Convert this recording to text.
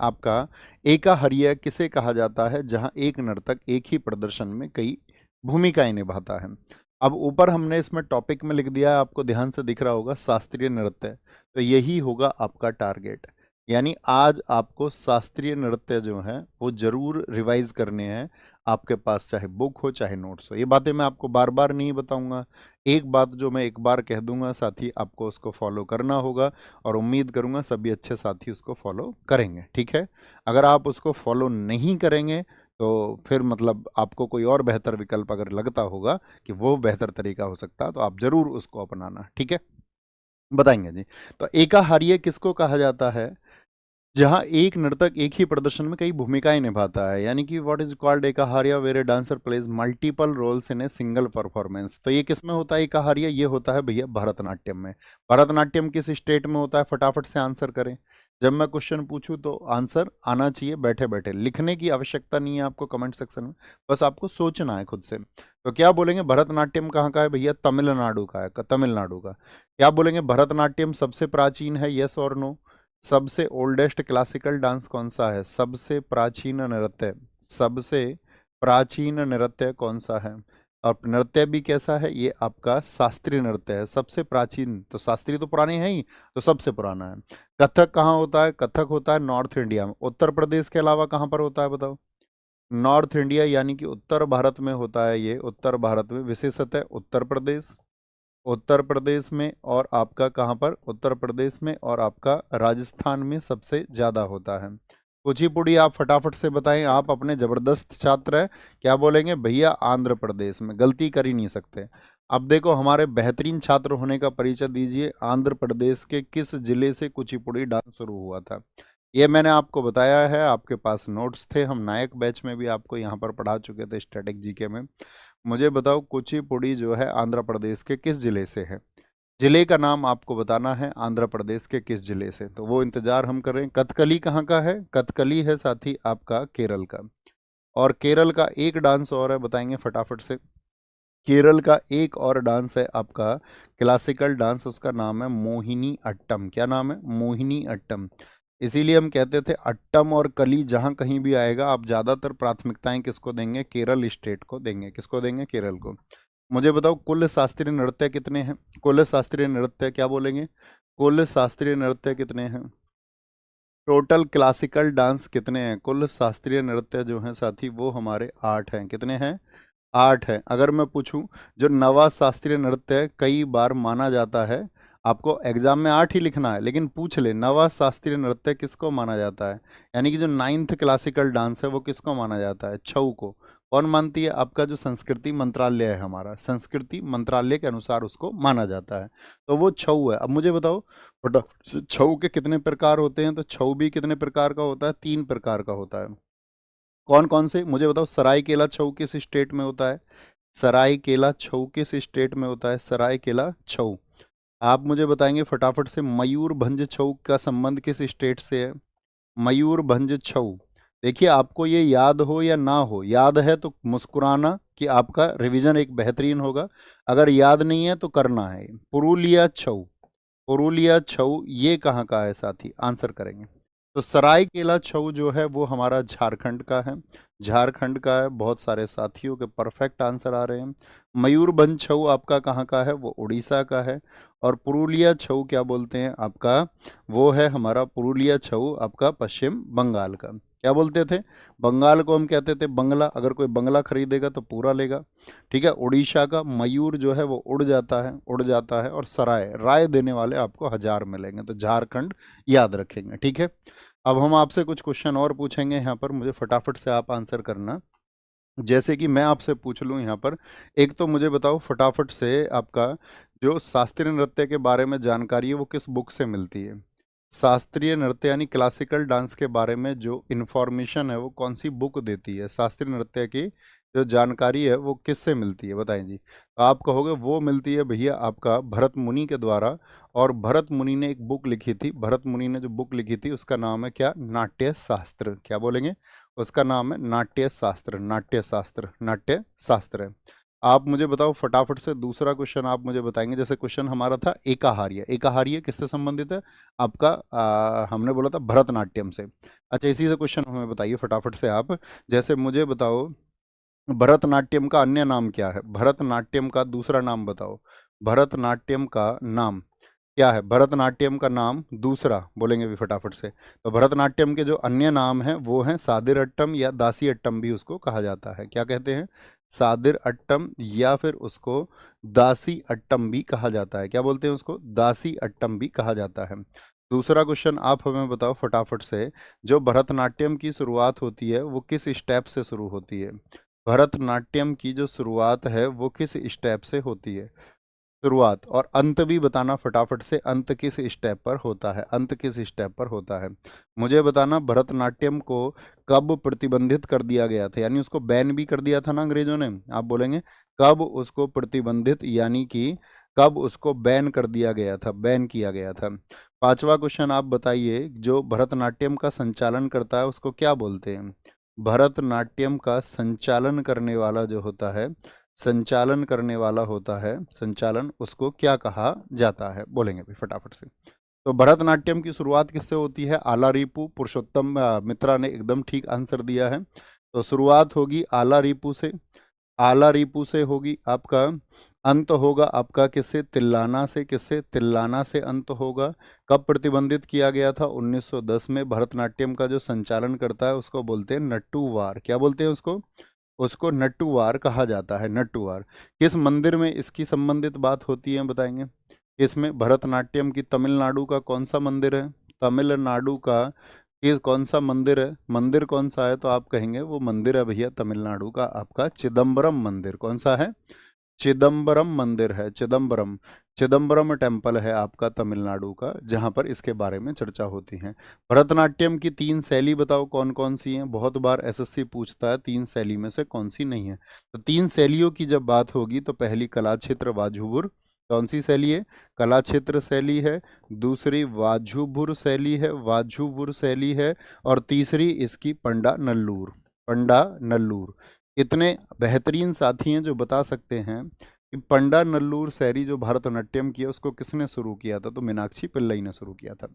आपका एकाहर्य किसे कहा जाता है, जहां एक नर्तक एक ही प्रदर्शन में कई भूमिकाएं निभाता है। अब ऊपर हमने इसमें टॉपिक में लिख दिया है, आपको ध्यान से दिख रहा होगा शास्त्रीय नृत्य, तो यही होगा आपका टारगेट। यानी आज आपको शास्त्रीय नृत्य जो है वो जरूर रिवाइज करने हैं, आपके पास चाहे बुक हो चाहे नोट्स हो। ये बातें मैं आपको बार बार नहीं बताऊंगा, एक बात जो मैं एक बार कह दूंगा साथी, आपको उसको फॉलो करना होगा और उम्मीद करूंगा सभी अच्छे साथी उसको फॉलो करेंगे, ठीक है। अगर आप उसको फॉलो नहीं करेंगे तो फिर मतलब आपको कोई और बेहतर विकल्प अगर लगता होगा कि वो बेहतर तरीका हो सकता है, तो आप जरूर उसको अपनाना, ठीक है। बताएंगे जी। तो एकाहार्य किसको कहा जाता है, जहां एक नर्तक एक ही प्रदर्शन में कई भूमिकाएं निभाता है, यानी कि what is called Ekaharya, where a dancer plays multiple roles in a single performance. तो ये किस में होता है एकाहार्य, ये होता है भैया भरतनाट्यम में। भरतनाट्यम किस स्टेट में होता है, फटाफट से आंसर करें। जब मैं क्वेश्चन पूछूं तो आंसर आना चाहिए बैठे बैठे, लिखने की आवश्यकता नहीं है आपको कमेंट सेक्शन में, बस आपको सोचना है खुद से। तो क्या बोलेंगे, भरतनाट्यम कहाँ का है भैया, तमिलनाडु का है, तमिलनाडु का। क्या बोलेंगे, भरतनाट्यम सबसे प्राचीन है, यस और नो। सबसे ओल्डेस्ट क्लासिकल डांस कौन सा है, सबसे प्राचीन नृत्य, सबसे प्राचीन नृत्य कौन सा है। और नृत्य भी कैसा है, ये आपका शास्त्रीय नृत्य है, सबसे प्राचीन। तो शास्त्रीय तो पुराने हैं ही, तो सबसे पुराना है। कथक कहाँ होता है, कथक होता है नॉर्थ इंडिया में। उत्तर प्रदेश के अलावा कहाँ पर होता है बताओ, नॉर्थ इंडिया यानी कि उत्तर भारत में होता है ये, उत्तर भारत में विशेषतः उत्तर प्रदेश, उत्तर प्रदेश में और आपका कहाँ पर, उत्तर प्रदेश में और आपका राजस्थान में सबसे ज्यादा होता है। कुचिपुड़ी आप फटाफट से बताएं, आप अपने जबरदस्त छात्र हैं। क्या बोलेंगे भैया, आंध्र प्रदेश में, गलती कर ही नहीं सकते। अब देखो हमारे बेहतरीन छात्र होने का परिचय दीजिए, आंध्र प्रदेश के किस जिले से कुचिपुड़ी डांस शुरू हुआ था। ये मैंने आपको बताया है, आपके पास नोट्स थे, हम नायक बैच में भी आपको यहाँ पर पढ़ा चुके थे स्टैटिक जीके में। मुझे बताओ कुचिपुड़ी जो है आंध्र प्रदेश के किस जिले से है, जिले का नाम आपको बताना है, आंध्र प्रदेश के किस जिले से, तो वो इंतजार हम कर रहे हैं। कथकली कहाँ का है, कथकली है साथी आपका केरल का। और केरल का एक डांस और है, बताएंगे फटाफट से। केरल का एक और डांस है आपका क्लासिकल डांस, उसका नाम है मोहिनी अट्टम। क्या नाम है, मोहिनी अट्टम। इसीलिए हम कहते थे अट्टम और कली जहां कहीं भी आएगा आप ज्यादातर प्राथमिकताएं किसको देंगे, केरल स्टेट को देंगे, किसको देंगे, केरल को। मुझे बताओ कुल शास्त्रीय नृत्य कितने हैं, कुल शास्त्रीय नृत्य क्या बोलेंगे, कुल शास्त्रीय नृत्य कितने हैं, टोटल क्लासिकल डांस कितने हैं, कुल शास्त्रीय नृत्य जो हैं साथी वो हमारे 8 हैं। कितने हैं, 8 है। अगर मैं पूछूं जो नवा शास्त्रीय नृत्य कई बार माना जाता है, आपको एग्जाम में 8 ही लिखना है, लेकिन पूछ ले नवा शास्त्रीय नृत्य किसको माना जाता है, यानी कि जो 9th क्लासिकल डांस है वो किसको माना जाता है, छऊ को। कौन मानती है, आपका जो संस्कृति मंत्रालय है, हमारा संस्कृति मंत्रालय के अनुसार उसको माना जाता है, तो वो छऊ है। अब मुझे बताओ छऊ के कितने प्रकार होते हैं, तो छऊ भी कितने प्रकार का होता है, 3 प्रकार का होता है। कौन कौन से मुझे बताओ, सरायकेला छऊ किस स्टेट में होता है, सरायकेला छऊ किस स्टेट में होता है, सरायकेला छऊ। आप मुझे बताएंगे फटाफट से, मयूरभंज छऊ का संबंध किस स्टेट से है, मयूरभंज छऊ। देखिए आपको ये याद हो या ना हो, याद है तो मुस्कुराना कि आपका रिवीजन एक बेहतरीन होगा, अगर याद नहीं है तो करना है। पुरुलिया छऊ, पुरुलिया छऊ ये कहाँ का है साथी, आंसर करेंगे। तो सरायकेला छऊ जो है वो हमारा झारखंड का है, झारखंड का है। बहुत सारे साथियों के परफेक्ट आंसर आ रहे हैं। मयूरभंज छऊ आपका कहाँ का है, वो उड़ीसा का है। और पुरुलिया छऊ क्या बोलते हैं आपका, वो है हमारा पुरुलिया छऊ आपका पश्चिम बंगाल का। क्या बोलते थे, बंगाल को हम कहते थे बंगला, अगर कोई बंगला खरीदेगा तो पूरा लेगा, ठीक है। उड़ीसा का मयूर जो है वो उड़ जाता है, उड़ जाता है। और सराय, राय देने वाले आपको 1000 मिलेंगे, तो झारखंड याद रखेंगे, ठीक है। अब हम आपसे कुछ क्वेश्चन और पूछेंगे यहाँ पर, मुझे फटाफट से आप आंसर करना। जैसे कि मैं आपसे पूछ लूँ यहाँ पर, एक तो मुझे बताओ फटाफट से, आपका जो शास्त्रीय नृत्य के बारे में जानकारी है वो किस बुक से मिलती है, शास्त्रीय नृत्य यानी क्लासिकल डांस के बारे में जो इन्फॉर्मेशन है वो कौन सी बुक देती है, शास्त्रीय नृत्य की जो जानकारी है वो किससे मिलती है, बताएं जी। तो आप कहोगे वो मिलती है भैया आपका भरत मुनि के द्वारा। और भरत मुनि ने एक बुक लिखी थी, भरत मुनि ने जो बुक लिखी थी उसका नाम है क्या, नाट्य शास्त्र। क्या बोलेंगे, उसका नाम है नाट्य शास्त्र, नाट्य शास्त्र, नाट्य शास्त्र है। आप मुझे बताओ फटाफट से, दूसरा क्वेश्चन आप मुझे बताएंगे। जैसे क्वेश्चन हमारा था एकाहार्य, एकाहार्य किससे संबंधित है आपका? हमने बोला था भरतनाट्यम से। अच्छा, इसी से क्वेश्चन हमें बताइए फटाफट से आप। जैसे मुझे बताओ भरतनाट्यम का अन्य नाम क्या है? भरतनाट्यम का दूसरा नाम बताओ। भरतनाट्यम का नाम क्या है? भरतनाट्यम का नाम दूसरा बोलेंगे भी फटाफट से। तो भरतनाट्यम के जो अन्य नाम हैं वो हैं सादिर अट्टम या दासी अट्टम भी उसको कहा जाता है। क्या कहते हैं? सादिर अट्टम या फिर उसको दासी अट्टम भी कहा जाता है। क्या बोलते हैं उसको? दासी अट्टम भी कहा जाता है। दूसरा क्वेश्चन आप हमें बताओ फटाफट से। जो भरतनाट्यम की शुरुआत होती है वो किस स्टेप से शुरू होती है? भरतनाट्यम की जो शुरुआत है वो किस स्टेप से होती है? शुरुआत और अंत भी बताना फटाफट से। अंत किस स्टेप पर होता है? अंत किस स्टेप पर होता है मुझे बताना। भरतनाट्यम को कब प्रतिबंधित कर दिया गया था, यानी उसको बैन भी कर दिया था ना अंग्रेजों ने? आप बोलेंगे कब उसको प्रतिबंधित, यानी कि कब उसको बैन कर दिया गया था, बैन किया गया था। पांचवा क्वेश्चन आप बताइए, जो भरतनाट्यम का संचालन करता है उसको क्या बोलते हैं? भरतनाट्यम का संचालन करने वाला जो होता है, संचालन करने वाला होता है, संचालन, उसको क्या कहा जाता है? बोलेंगे भी फटाफट से। तो भरतनाट्यम की शुरुआत किससे होती है? आलारीपू। पुरुषोत्तम मित्रा ने एकदम ठीक आंसर दिया है। तो शुरुआत होगी आलारीपू से, आलारीपू से होगी आपका। अंत होगा आपका किससे? तिल्लाना से। किससे? तिल्लाना से अंत होगा। कब प्रतिबंधित किया गया था? 1910 में। भरतनाट्यम का जो संचालन करता है उसको बोलते हैं नट्टूवार। क्या बोलते हैं उसको? उसको नट्टूवार कहा जाता है, नट्टूवार। किस मंदिर में इसकी संबंधित बात होती है बताएंगे? इसमें भरतनाट्यम की तमिलनाडु का कौन सा मंदिर है? तमिलनाडु का ये कौन सा मंदिर है? मंदिर कौन सा है? तो आप कहेंगे वो मंदिर है भैया तमिलनाडु का आपका चिदम्बरम मंदिर। कौन सा है? चिदम्बरम मंदिर है, चिदम्बरम। चिदम्बरम टेम्पल है आपका तमिलनाडु का, जहाँ पर इसके बारे में चर्चा होती है। भरतनाट्यम की तीन शैली बताओ कौन कौन सी हैं? बहुत बार एसएससी पूछता है तीन शैली में से कौन सी नहीं है। तो तीन शैलियों की जब बात होगी तो पहली कला क्षेत्र वाजुबुर। कौन सी शैली है? कला क्षेत्र शैली है। दूसरी वाजुबुर शैली है, वाजुबुर शैली है। और तीसरी इसकी पंडा नल्लूर, पंडा नल्लूर। इतने बेहतरीन साथी हैं जो बता सकते हैं कि पंडा नल्लूर शैली जो भरतनाट्यम की है उसको किसने शुरू किया था? तो मीनाक्षी पिल्लई ने शुरू किया था।